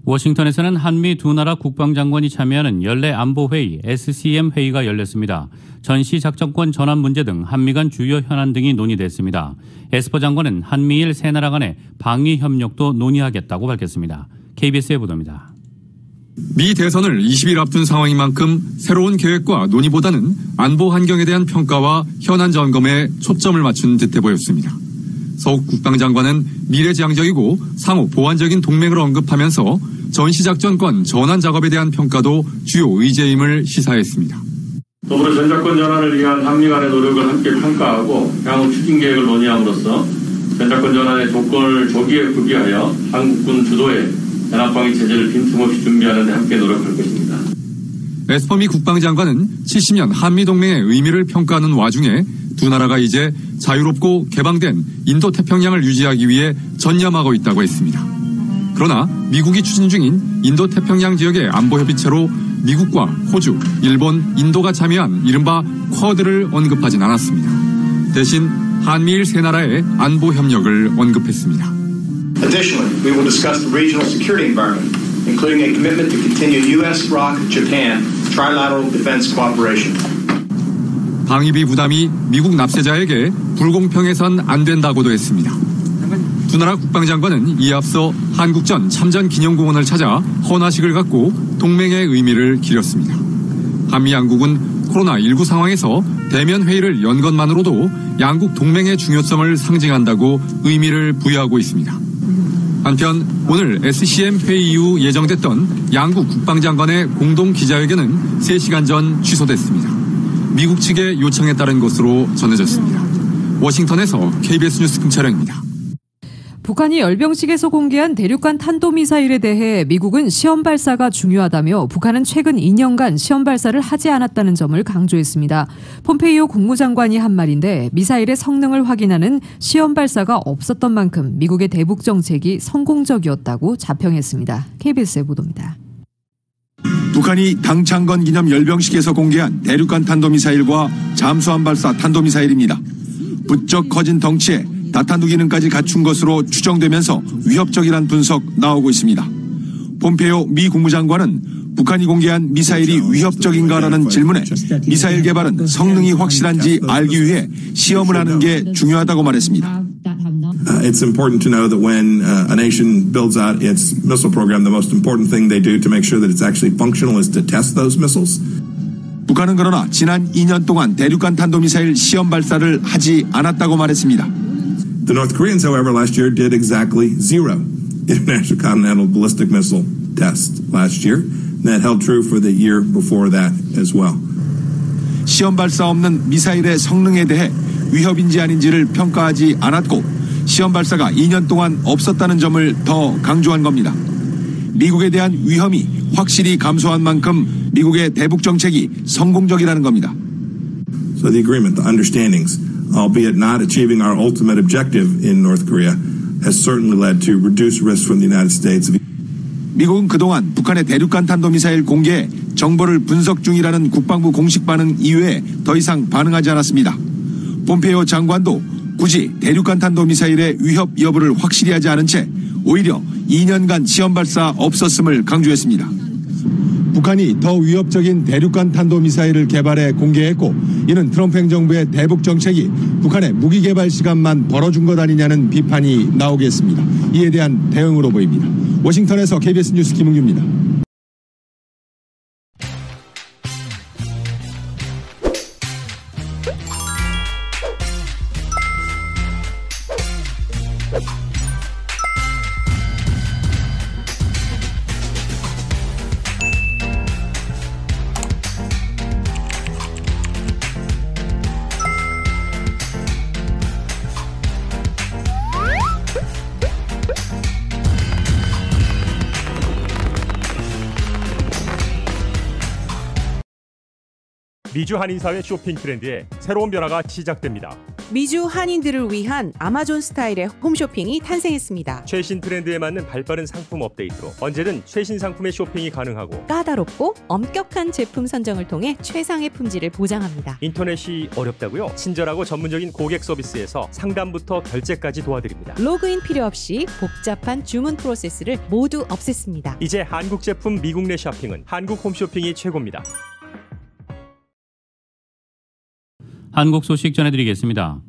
워싱턴에서는 한미 두 나라 국방장관이 참여하는 연례 안보회의 SCM 회의가 열렸습니다. 전시작전권 전환 문제 등 한미 간 주요 현안 등이 논의됐습니다. 에스퍼 장관은 한미일 세 나라 간의 방위 협력도 논의하겠다고 밝혔습니다. KBS의 보도입니다. 미 대선을 20일 앞둔 상황인 만큼 새로운 계획과 논의보다는 안보 환경에 대한 평가와 현안 점검에 초점을 맞춘 듯해 보였습니다. 서욱 국방장관은 미래지향적이고 상호 보완적인 동맹을 언급하면서 전시작전권 전환 작업에 대한 평가도 주요 의제임을 시사했습니다. 더불어 전작권 전환을 위한 한미 간의 노력을 함께 평가하고 향후 추진 계획을 논의함으로써 전작권 전환의 조건을 조기에 구비하여 한국군 주도의 연합방위 체제를 빈틈없이 준비하는 데 함께 노력할 것입니다. 에스퍼미 국방장관은 70년 한미동맹의 의미를 평가하는 와중에 두 나라가 이제 자유롭고 개방된 인도태평양을 유지하기 위해 전념하고 있다고 했습니다. 그러나 미국이 추진 중인 인도태평양 지역의 안보협의체로 미국과 호주, 일본, 인도가 참여한 이른바 쿼드를 언급하진 않았습니다. 대신 한미일 세 나라의 안보 협력을 언급했습니다. Additionally, we will discuss the regional security environment, including a commitment to continue U.S., ROC, Japan trilateral defense cooperation. 방위비 부담이 미국 납세자에게 불공평해선 안 된다고도 했습니다. 두 나라 국방장관은 이에 앞서 한국전 참전기념공원을 찾아 헌화식을 갖고 동맹의 의미를 기렸습니다. 한미 양국은 코로나19 상황에서 대면 회의를 연 것만으로도 양국 동맹의 중요성을 상징한다고 의미를 부여하고 있습니다. 한편 오늘 SCM 회의 이후 예정됐던 양국 국방장관의 공동 기자회견은 3시간 전 취소됐습니다. 미국 측의 요청에 따른 것으로 전해졌습니다. 워싱턴에서 KBS 뉴스 김철영입니다. 북한이 열병식에서 공개한 대륙간 탄도미사일에 대해 미국은 시험 발사가 중요하다며 북한은 최근 2년간 시험 발사를 하지 않았다는 점을 강조했습니다. 폼페이오 국무장관이 한 말인데 미사일의 성능을 확인하는 시험 발사가 없었던 만큼 미국의 대북 정책이 성공적이었다고 자평했습니다. KBS의 보도입니다. 북한이 당창건 기념 열병식에서 공개한 대륙간 탄도미사일과 잠수함 발사 탄도미사일입니다. 부쩍 커진 덩치에 다탄두 기능까지 갖춘 것으로 추정되면서 위협적이란 분석 나오고 있습니다. 폼페이오 미 국무장관은 북한이 공개한 미사일이 위협적인가라는 질문에 미사일 개발은 성능이 확실한지 알기 위해 시험을 하는 게 중요하다고 말했습니다. It's important to know that when a nation builds out its missile program, the most important thing they do to make sure that it's actually functional is to test those missiles. 북한은 그러나 지난 2년 동안 대륙간 탄도미사일 시험 발사를 하지 않았다고 말했습니다. The North Koreans, however, last year did exactly 0 International Continental Ballistic Missile tests last year. That held true for the year before that as well. 시험 발사 없는 미사일의 성능에 대해 위협인지 아닌지를 평가하지 않았고 시험 발사가 2년 동안 없었다는 점을 더 강조한 겁니다. 미국에 대한 위험이 확실히 감소한 만큼 미국의 대북 정책이 성공적이라는 겁니다. So the agreement, the understandings, albeit not achieving our ultimate objective in North Korea, has certainly led to reduced risk from the United States. 미국은 그동안 북한의 대륙간 탄도미사일 공개에 정보를 분석 중이라는 국방부 공식 반응 이외에 더 이상 반응하지 않았습니다. 폼페이오 장관도 굳이 대륙간 탄도미사일의 위협 여부를 확실히 하지 않은 채 오히려 2년간 시험 발사 없었음을 강조했습니다. 북한이 더 위협적인 대륙간 탄도미사일을 개발해 공개했고 이는 트럼프 행정부의 대북 정책이 북한의 무기 개발 시간만 벌어준 것 아니냐는 비판이 나오겠습니다. 이에 대한 대응으로 보입니다. 워싱턴에서 KBS 뉴스 김은규입니다. 미주 한인사회 쇼핑 트렌드에 새로운 변화가 시작됩니다. 미주 한인들을 위한 아마존 스타일의 홈쇼핑이 탄생했습니다. 최신 트렌드에 맞는 발빠른 상품 업데이트로 언제든 최신 상품의 쇼핑이 가능하고 까다롭고 엄격한 제품 선정을 통해 최상의 품질을 보장합니다. 인터넷이 어렵다고요? 친절하고 전문적인 고객 서비스에서 상담부터 결제까지 도와드립니다. 로그인 필요 없이 복잡한 주문 프로세스를 모두 없앴습니다. 이제 한국 제품 미국 내 쇼핑은 한국 홈쇼핑이 최고입니다. 한국 소식 전해드리겠습니다.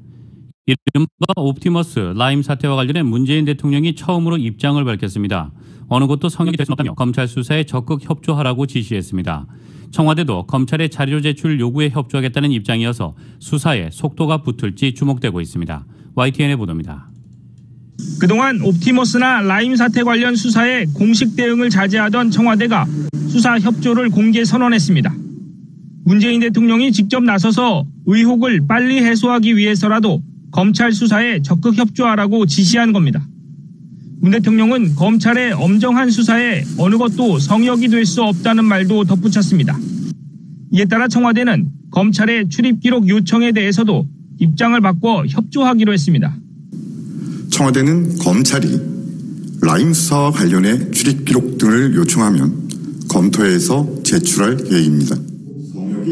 이른바 옵티머스 라임 사태와 관련해 문재인 대통령이 처음으로 입장을 밝혔습니다. 어느 곳도 성역이 될 수 없다며 검찰 수사에 적극 협조하라고 지시했습니다. 청와대도 검찰의 자료 제출 요구에 협조하겠다는 입장이어서 수사에 속도가 붙을지 주목되고 있습니다. YTN의 보도입니다. 그동안 옵티머스나 라임 사태 관련 수사에 공식 대응을 자제하던 청와대가 수사 협조를 공개 선언했습니다. 문재인 대통령이 직접 나서서 의혹을 빨리 해소하기 위해서라도 검찰 수사에 적극 협조하라고 지시한 겁니다. 문 대통령은 검찰의 엄정한 수사에 어느 것도 성역이 될 수 없다는 말도 덧붙였습니다. 이에 따라 청와대는 검찰의 출입 기록 요청에 대해서도 입장을 바꿔 협조하기로 했습니다. 청와대는 검찰이 라임 수사와 관련해 출입 기록 등을 요청하면 검토해서 제출할 계획입니다.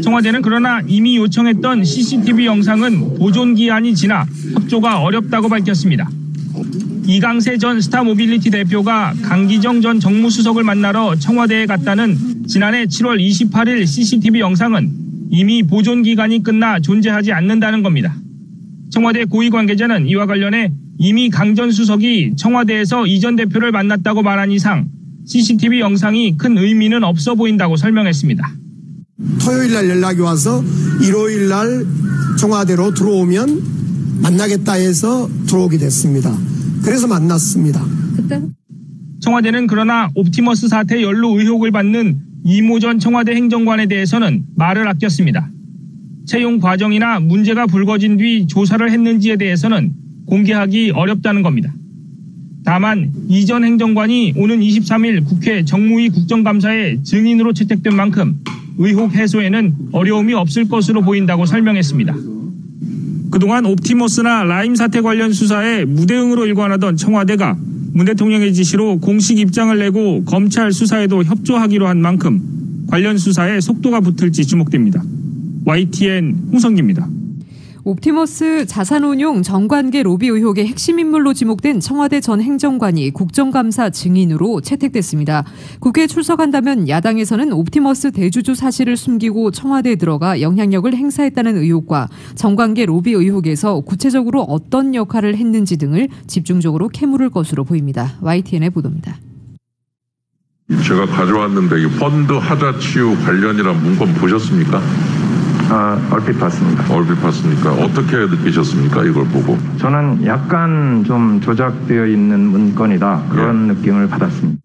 청와대는 그러나 이미 요청했던 CCTV 영상은 보존 기한이 지나 협조가 어렵다고 밝혔습니다. 이강세 전 스타모빌리티 대표가 강기정 전 정무수석을 만나러 청와대에 갔다는 지난해 7월 28일 CCTV 영상은 이미 보존 기간이 끝나 존재하지 않는다는 겁니다. 청와대 고위 관계자는 이와 관련해 이미 강 전 수석이 청와대에서 이 전 대표를 만났다고 말한 이상 CCTV 영상이 큰 의미는 없어 보인다고 설명했습니다. 토요일 날 연락이 와서 일요일 날 청와대로 들어오면 만나겠다 해서 들어오게 됐습니다. 그래서 만났습니다. 청와대는 그러나 옵티머스 사태 연루 의혹을 받는 이모 전 청와대 행정관에 대해서는 말을 아꼈습니다. 채용 과정이나 문제가 불거진 뒤 조사를 했는지에 대해서는 공개하기 어렵다는 겁니다. 다만 이 전 행정관이 오는 23일 국회 정무위 국정감사에 증인으로 채택된 만큼 의혹 해소에는 어려움이 없을 것으로 보인다고 설명했습니다. 그동안 옵티머스나 라임 사태 관련 수사에 무대응으로 일관하던 청와대가 문 대통령의 지시로 공식 입장을 내고 검찰 수사에도 협조하기로 한 만큼 관련 수사에 속도가 붙을지 주목됩니다. YTN 홍성기입니다. 옵티머스 자산운용 정관계 로비 의혹의 핵심 인물로 지목된 청와대 전 행정관이 국정감사 증인으로 채택됐습니다. 국회에 출석한다면 야당에서는 옵티머스 대주주 사실을 숨기고 청와대에 들어가 영향력을 행사했다는 의혹과 정관계 로비 의혹에서 구체적으로 어떤 역할을 했는지 등을 집중적으로 캐물을 것으로 보입니다. YTN의 보도입니다. 제가 가져왔는데 이 펀드 하자 치유 관련이란 문건 보셨습니까? 얼핏 봤습니다. 얼핏 봤습니까? 어떻게 느끼셨습니까? 이걸 보고. 저는 약간 좀 조작되어 있는 문건이다. 그런 느낌을 받았습니다.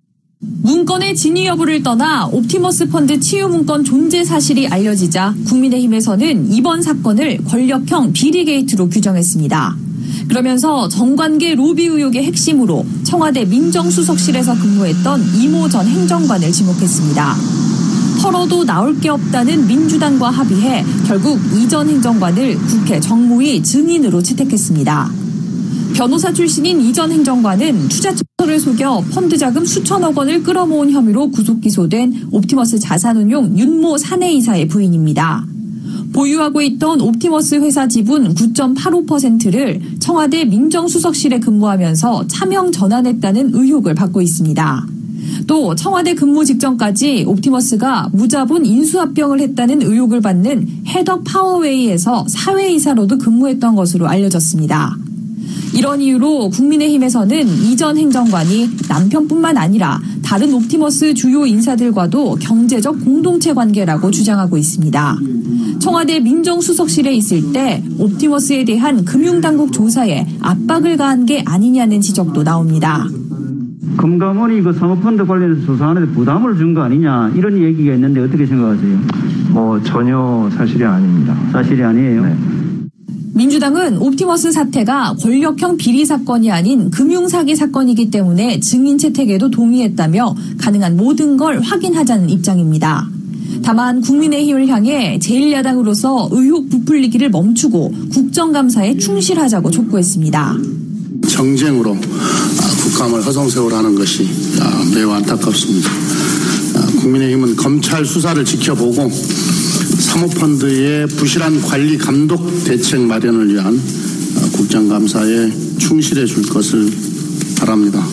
문건의 진위 여부를 떠나 옵티머스 펀드 치유 문건 존재 사실이 알려지자 국민의힘에서는 이번 사건을 권력형 비리 게이트로 규정했습니다. 그러면서 정관계 로비 의혹의 핵심으로 청와대 민정수석실에서 근무했던 이모 전 행정관을 지목했습니다. 털어도 나올 게 없다는 민주당과 합의해 결국 이 전 행정관을 국회 정무위 증인으로 채택했습니다. 변호사 출신인 이 전 행정관은 투자처를 속여 펀드 자금 수천억 원을 끌어모은 혐의로 구속 기소된 옵티머스 자산운용 윤모 사내이사의 부인입니다. 보유하고 있던 옵티머스 회사 지분 9.85%를 청와대 민정수석실에 근무하면서 차명 전환했다는 의혹을 받고 있습니다. 또 청와대 근무 직전까지 옵티머스가 무자본 인수합병을 했다는 의혹을 받는 헤덕 파워웨이에서 사회이사로도 근무했던 것으로 알려졌습니다. 이런 이유로 국민의힘에서는 이 전 행정관이 남편뿐만 아니라 다른 옵티머스 주요 인사들과도 경제적 공동체 관계라고 주장하고 있습니다. 청와대 민정수석실에 있을 때 옵티머스에 대한 금융당국 조사에 압박을 가한 게 아니냐는 지적도 나옵니다. 금감원이 그 사모펀드 관련해서 조사하는데 부담을 준 거 아니냐 이런 얘기가 있는데 어떻게 생각하세요? 전혀 사실이 아닙니다. 사실이 아니에요? 네. 민주당은 옵티머스 사태가 권력형 비리 사건이 아닌 금융사기 사건이기 때문에 증인 채택에도 동의했다며 가능한 모든 걸 확인하자는 입장입니다. 다만 국민의힘을 향해 제1야당으로서 의혹 부풀리기를 멈추고 국정감사에 충실하자고 촉구했습니다. 정쟁으로 국감을 허송세월하는 것이 매우 안타깝습니다. 국민의힘은 검찰 수사를 지켜보고 사모펀드의 부실한 관리 감독 대책 마련을 위한 국정감사에 충실해 줄 것을 바랍니다.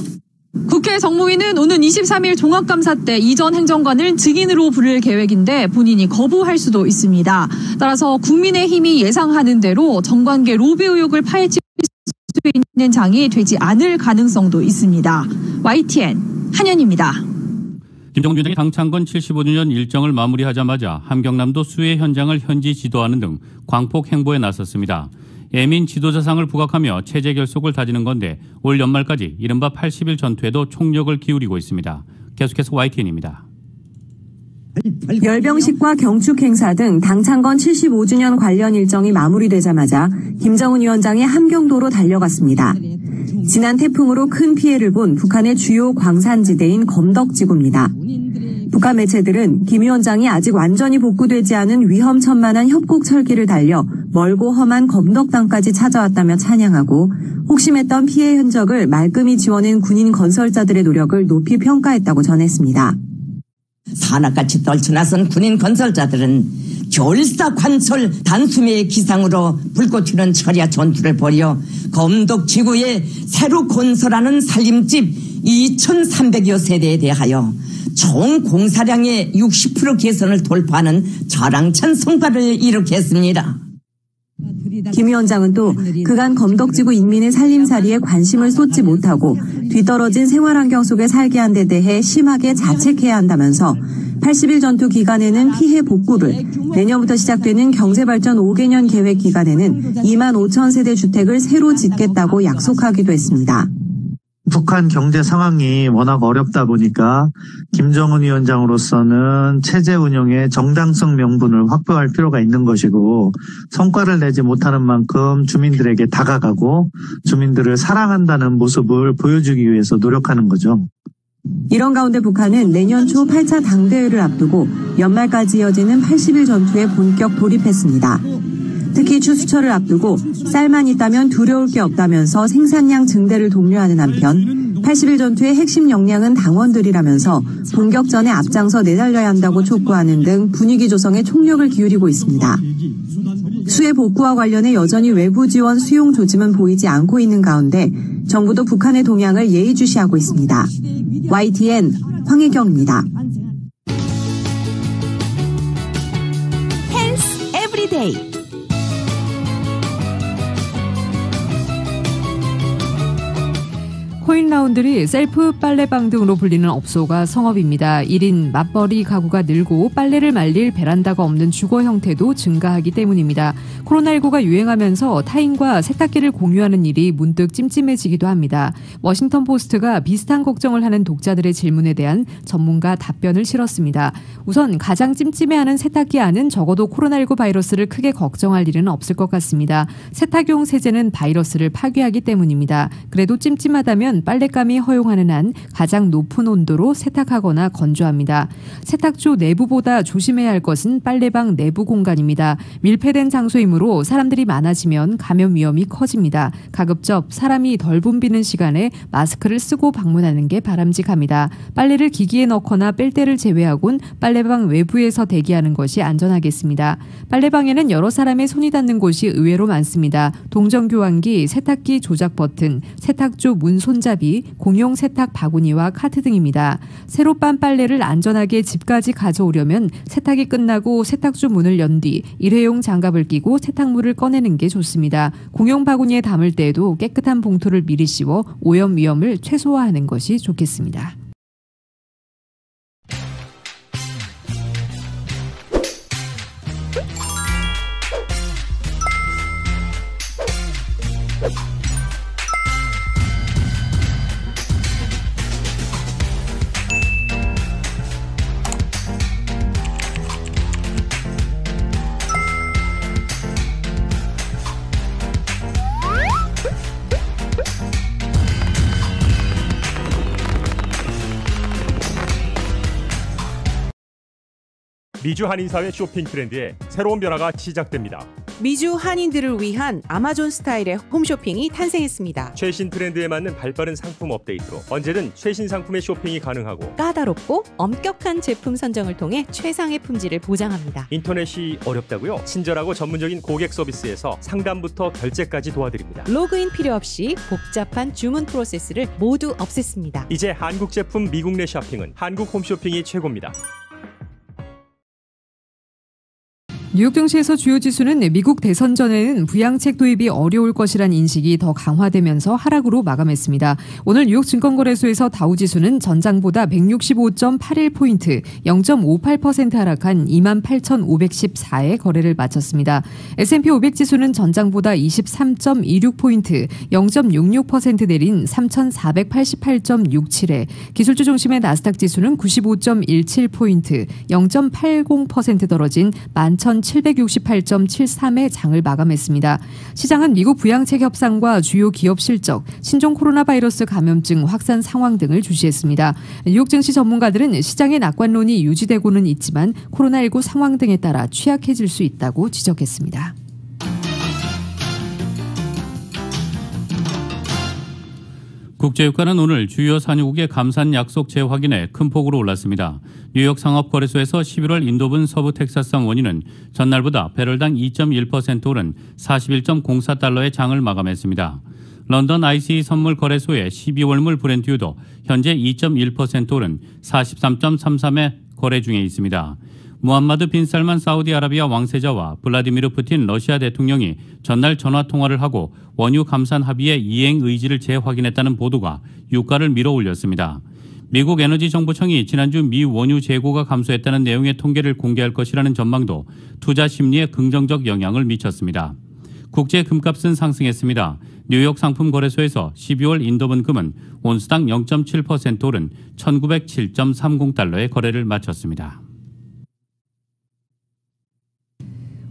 국회 정무위는 오는 23일 종합감사 때 이 전 행정관을 증인으로 부를 계획인데 본인이 거부할 수도 있습니다. 따라서 국민의힘이 예상하는 대로 정관계 로비 의혹을 파헤칠 수 있는 장이 되지 않을 가능성도 있습니다. YTN 한현입니다. 김정준 위원장이 당창건 75주년 일정을 마무리하자마자 함경남도 수해 현장을 현지 지도하는 등 광폭 행보에 나섰습니다. 애민 지도자상을 부각하며 체제 결속을 다지는 건데 올 연말까지 이른바 80일 전투에도 총력을 기울이고 있습니다. 계속해서 YTN입니다. 열병식과 경축 행사 등 당창건 75주년 관련 일정이 마무리되자마자 김정은 위원장이 함경도로 달려갔습니다. 지난 태풍으로 큰 피해를 본 북한의 주요 광산지대인 검덕지구입니다. 북한 매체들은 김 위원장이 아직 완전히 복구되지 않은 위험천만한 협곡철길을 달려 멀고 험한 검덕당까지 찾아왔다며 찬양하고 혹심했던 피해 흔적을 말끔히 지워낸 군인 건설자들의 노력을 높이 평가했다고 전했습니다. 산악같이 떨쳐나선 군인 건설자들은 졸사관철 단숨의 기상으로 불꽃 튀는 철야 전투를 벌여 검덕지구에 새로 건설하는 살림집 2,300여 세대에 대하여 총 공사량의 60% 개선을 돌파하는 자랑찬 성과를 이룩했습니다. 김 위원장은 또 그간 검덕지구 인민의 살림살이에 관심을 쏟지 못하고 뒤떨어진 생활환경 속에 살게 한 데 대해 심하게 자책해야 한다면서 80일 전투 기간에는 피해 복구를, 내년부터 시작되는 경제발전 5개년 계획 기간에는 2만 5천 세대 주택을 새로 짓겠다고 약속하기도 했습니다. 북한 경제 상황이 워낙 어렵다 보니까 김정은 위원장으로서는 체제 운영의 정당성 명분을 확보할 필요가 있는 것이고 성과를 내지 못하는 만큼 주민들에게 다가가고 주민들을 사랑한다는 모습을 보여주기 위해서 노력하는 거죠. 이런 가운데 북한은 내년 초 8차 당대회를 앞두고 연말까지 이어지는 80일 전투에 본격 돌입했습니다. 특히 추수철을 앞두고 쌀만 있다면 두려울 게 없다면서 생산량 증대를 독려하는 한편 80일 전투의 핵심 역량은 당원들이라면서 본격전에 앞장서 내달려야 한다고 촉구하는 등 분위기 조성에 총력을 기울이고 있습니다. 수해 복구와 관련해 여전히 외부 지원 수용 조짐은 보이지 않고 있는 가운데 정부도 북한의 동향을 예의주시하고 있습니다. YTN 황혜경입니다. 헬스 에브리데이. 코인라운드리, 셀프 빨래방 등으로 불리는 업소가 성업입니다. 1인 맞벌이 가구가 늘고 빨래를 말릴 베란다가 없는 주거 형태도 증가하기 때문입니다. 코로나19가 유행하면서 타인과 세탁기를 공유하는 일이 문득 찜찜해지기도 합니다. 워싱턴포스트가 비슷한 걱정을 하는 독자들의 질문에 대한 전문가 답변을 실었습니다. 우선 가장 찜찜해하는 세탁기 안은 적어도 코로나19 바이러스를 크게 걱정할 일은 없을 것 같습니다. 세탁용 세제는 바이러스를 파괴하기 때문입니다. 그래도 찜찜하다면 빨랫감이 허용하는 한 가장 높은 온도로 세탁하거나 건조합니다. 세탁조 내부보다 조심해야 할 것은 빨래방 내부 공간입니다. 밀폐된 장소이므로 사람들이 많아지면 감염 위험이 커집니다. 가급적 사람이 덜 붐비는 시간에 마스크를 쓰고 방문하는 게 바람직합니다. 빨래를 기기에 넣거나 뺄 때를 제외하곤 빨래방 외부에서 대기하는 것이 안전하겠습니다. 빨래방에는 여러 사람의 손이 닿는 곳이 의외로 많습니다. 동전교환기, 세탁기 조작 버튼, 세탁조 문 손잡이, 공용 세탁 바구니와 카트 등입니다. 새로 빤 빨래를 안전하게 집까지 가져오려면 세탁이 끝나고 세탁조 문을 연 뒤 일회용 장갑을 끼고 세탁물을 꺼내는 게 좋습니다. 공용 바구니에 담을 때에도 깨끗한 봉투를 미리 씌워 오염 위험을 최소화하는 것이 좋겠습니다. 미주 한인사회 쇼핑 트렌드에 새로운 변화가 시작됩니다. 미주 한인들을 위한 아마존 스타일의 홈쇼핑이 탄생했습니다. 최신 트렌드에 맞는 발빠른 상품 업데이트로 언제든 최신 상품의 쇼핑이 가능하고 까다롭고 엄격한 제품 선정을 통해 최상의 품질을 보장합니다. 인터넷이 어렵다고요? 친절하고 전문적인 고객 서비스에서 상담부터 결제까지 도와드립니다. 로그인 필요 없이 복잡한 주문 프로세스를 모두 없앴습니다. 이제 한국 제품 미국 내 쇼핑은 한국 홈쇼핑이 최고입니다. 뉴욕 증시에서 주요 지수는 미국 대선 전에는 부양책 도입이 어려울 것이란 인식이 더 강화되면서 하락으로 마감했습니다. 오늘 뉴욕 증권거래소에서 다우지수는 전장보다 165.81포인트, 0.58% 하락한 28,514에 거래를 마쳤습니다. S&P 500지수는 전장보다 23.26포인트, 0.66% 내린 3,488.67에, 기술주 중심의 나스닥 지수는 95.17포인트, 0.80% 떨어진 11,768.73의 장을 마감했습니다. 시장은 미국 부양책 협상과 주요 기업 실적, 신종 코로나 바이러스 감염증 확산 상황 등을 주시했습니다. 뉴욕 증시 전문가들은 시장의 낙관론이 유지되고는 있지만 코로나19 상황 등에 따라 취약해질 수 있다고 지적했습니다. 국제유가는 오늘 주요 산유국의 감산 약속 재확인에 큰 폭으로 올랐습니다. 뉴욕 상업거래소에서 11월 인도분 서부 텍사스산 원유는 전날보다 배럴당 2.1% 오른 41.04달러의 장을 마감했습니다. 런던 ICE 선물거래소의 12월물 브렌트유도 현재 2.1% 오른 43.33에 거래 중에 있습니다. 무함마드 빈 살만 사우디아라비아 왕세자와 블라디미르 푸틴 러시아 대통령이 전날 전화통화를 하고 원유 감산 합의의 이행 의지를 재확인했다는 보도가 유가를 밀어올렸습니다. 미국 에너지정보청이 지난주 미 원유 재고가 감소했다는 내용의 통계를 공개할 것이라는 전망도 투자 심리에 긍정적 영향을 미쳤습니다. 국제 금값은 상승했습니다. 뉴욕 상품거래소에서 12월 인도분 금은 온스당 0.7% 오른 1,907.30달러의 거래를 마쳤습니다.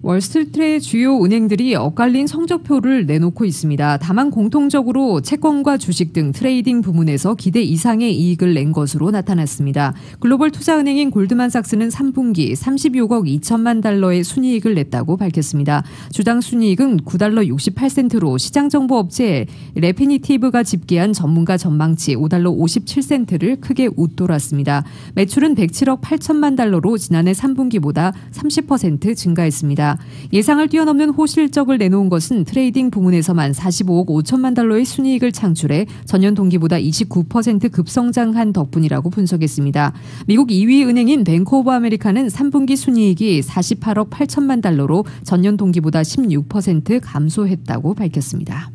월스트리트의 주요 은행들이 엇갈린 성적표를 내놓고 있습니다. 다만 공통적으로 채권과 주식 등 트레이딩 부문에서 기대 이상의 이익을 낸 것으로 나타났습니다. 글로벌 투자은행인 골드만삭스는 3분기 36억 2천만 달러의 순이익을 냈다고 밝혔습니다. 주당 순이익은 9달러 68센트로 시장정보업체 레피니티브가 집계한 전문가 전망치 5달러 57센트를 크게 웃돌았습니다. 매출은 107억 8천만 달러로 지난해 3분기보다 30% 증가했습니다. 예상을 뛰어넘는 호실적을 내놓은 것은 트레이딩 부문에서만 45억 5천만 달러의 순이익을 창출해 전년 동기보다 29% 급성장한 덕분이라고 분석했습니다. 미국 2위 은행인 뱅크 오브 아메리카는 3분기 순이익이 48억 8천만 달러로 전년 동기보다 16% 감소했다고 밝혔습니다.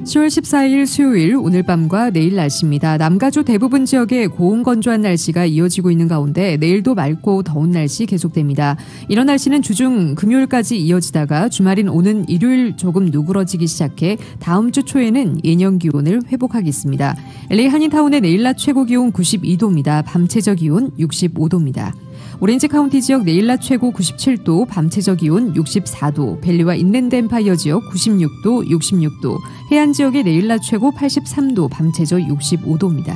(10월 14일) 수요일 오늘 밤과 내일 날씨입니다. 남가주 대부분 지역에 고온 건조한 날씨가 이어지고 있는 가운데 내일도 맑고 더운 날씨 계속됩니다. 이런 날씨는 주중 금요일까지 이어지다가 주말인 오는 일요일 조금 누그러지기 시작해 다음 주 초에는 예년 기온을 회복하겠습니다. LA 한인타운의 내일 낮 최고 기온 92도입니다. 밤 최저 기온 65도입니다. 오렌지 카운티 지역 내일 낮 최고 97도, 밤 최저 기온 64도, 벨리와 인랜드 엠파이어 지역 96도, 66도, 해안 지역의 내일 낮 최고 83도, 밤 최저 65도입니다.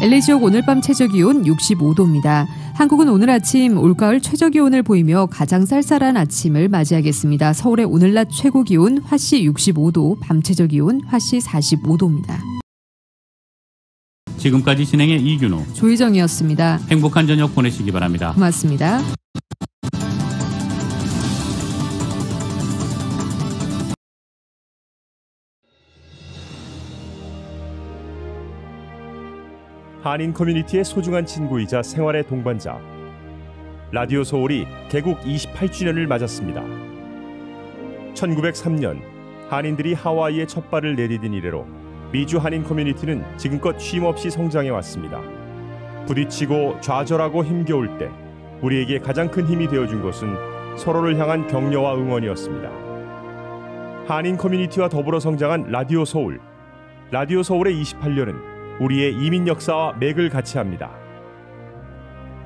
LA 지역 오늘 밤 최저 기온 65도입니다. 한국은 오늘 아침 올가을 최저 기온을 보이며 가장 쌀쌀한 아침을 맞이하겠습니다. 서울의 오늘 낮 최고 기온 화씨 65도, 밤 최저 기온 화씨 45도입니다. 지금까지 진행의 이균호, 조희정이었습니다. 행복한 저녁 보내시기 바랍니다. 고맙습니다. 한인 커뮤니티의 소중한 친구이자 생활의 동반자. 라디오 소울이 개국 28주년을 맞았습니다. 1903년 한인들이 하와이에 첫 발을 내디딘 이래로 미주 한인 커뮤니티는 지금껏 쉼없이 성장해 왔습니다. 부딪히고 좌절하고 힘겨울 때 우리에게 가장 큰 힘이 되어준 것은 서로를 향한 격려와 응원이었습니다. 한인 커뮤니티와 더불어 성장한 라디오 소울. 라디오 소울의 28년은 우리의 이민 역사와 맥을 같이 합니다.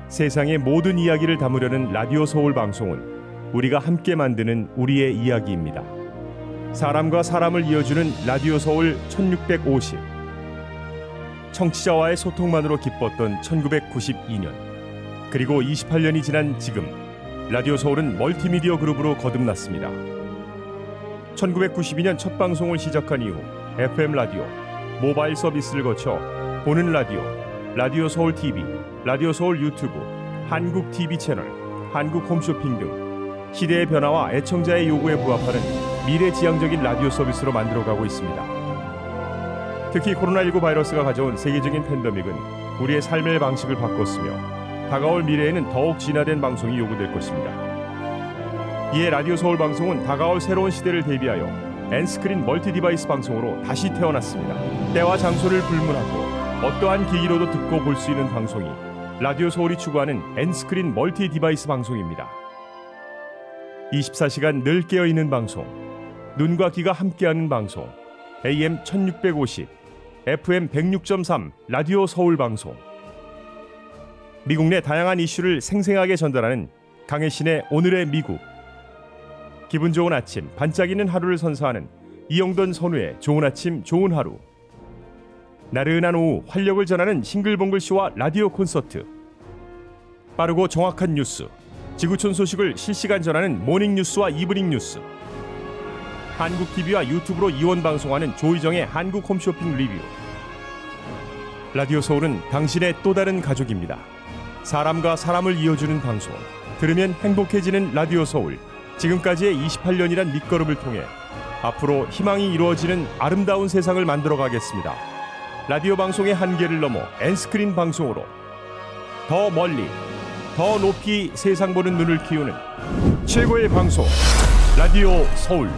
세상의 모든 이야기를 담으려는 라디오 소울 방송은 우리가 함께 만드는 우리의 이야기입니다. 사람과 사람을 이어주는 라디오 서울 1650. 청취자와의 소통만으로 기뻤던 1992년. 그리고 28년이 지난 지금 라디오 서울은 멀티미디어 그룹으로 거듭났습니다. 1992년 첫 방송을 시작한 이후 FM 라디오, 모바일 서비스를 거쳐 보는 라디오, 라디오 서울 TV, 라디오 서울 유튜브, 한국 TV 채널, 한국 홈쇼핑 등 시대의 변화와 애청자의 요구에 부합하는 미래지향적인 라디오 서비스로 만들어가고 있습니다. 특히 코로나19 바이러스가 가져온 세계적인 팬데믹은 우리의 삶의 방식을 바꿨으며 다가올 미래에는 더욱 진화된 방송이 요구될 것입니다. 이에 라디오 서울 방송은 다가올 새로운 시대를 대비하여 N스크린 멀티 디바이스 방송으로 다시 태어났습니다. 때와 장소를 불문하고 어떠한 기기로도 듣고 볼 수 있는 방송이 라디오 서울이 추구하는 N스크린 멀티 디바이스 방송입니다. 24시간 늘 깨어있는 방송, 눈과 귀가 함께하는 방송, AM 1650, FM 106.3 라디오 서울 방송. 미국 내 다양한 이슈를 생생하게 전달하는 강혜신의 오늘의 미국. 기분 좋은 아침, 반짝이는 하루를 선사하는 이영돈 선우의 좋은 아침, 좋은 하루. 나른한 오후 활력을 전하는 싱글벙글쇼와 라디오 콘서트. 빠르고 정확한 뉴스, 지구촌 소식을 실시간 전하는 모닝뉴스와 이브닝 뉴스. 한국TV와 유튜브로 이원 방송하는 조희정의 한국 홈쇼핑 리뷰. 라디오 서울은 당신의 또 다른 가족입니다. 사람과 사람을 이어주는 방송, 들으면 행복해지는 라디오 서울. 지금까지의 28년이란 밑거름을 통해 앞으로 희망이 이루어지는 아름다운 세상을 만들어 가겠습니다. 라디오 방송의 한계를 넘어 N스크린 방송으로 더 멀리, 더 높이 세상 보는 눈을 키우는 최고의 방송, 라디오 서울.